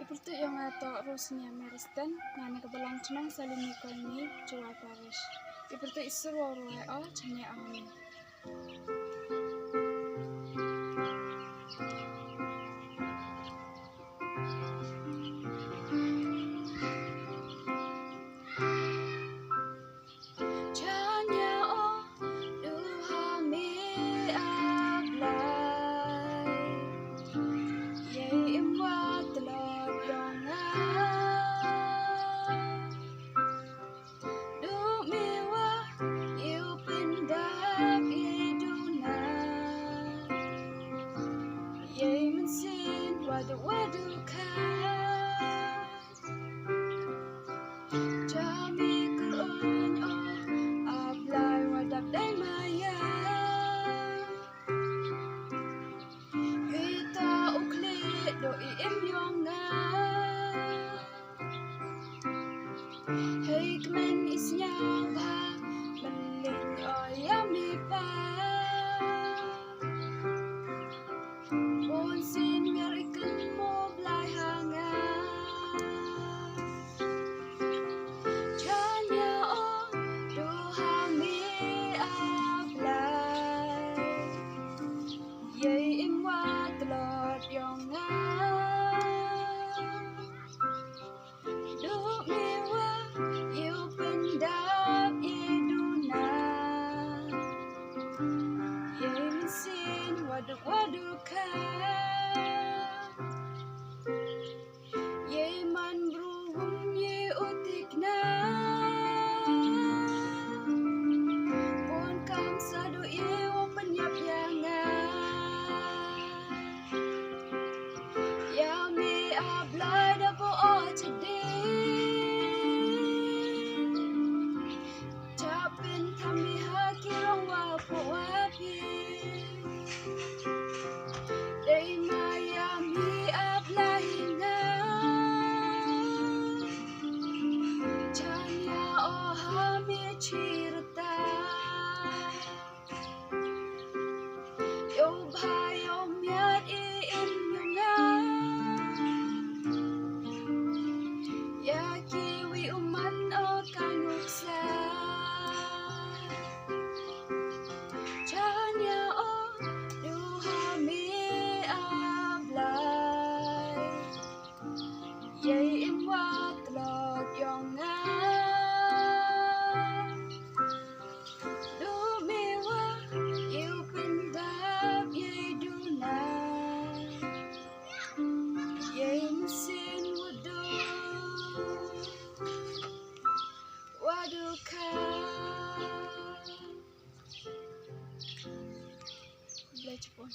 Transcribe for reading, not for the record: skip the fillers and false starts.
Ipertu yang ato Rosnia Meristan ngane kebelang cenang salimi kolni Jawa Parish. Ipertu isur waruai o cenya ahmi. Wadu kan Jami keruin o ablay wadak day maya Kita ukli doi im yonga Hey kemen isnya ba Meling o yami pa Bon sin ngarikan mo blay hanga Janya o duhami ablay Yay imwa telot yonga Duk miwa yu pendap yeduna Yay mesin waduk-waduk Ye man beruhum ye utikna Pun kam sadu ye o penyap yanga Ya me ablay da po o cedi Capin tami hakirong wapo wapi Day maya mi ablay na Janya o hami cirta Yo bhayo myat iim yunga Ya kiwi uman o kanuksa Janya o duhami ablay Yay imwa telot yonga Dumiwa yu pendap yay duna Yay mesin wadukan Belajar pun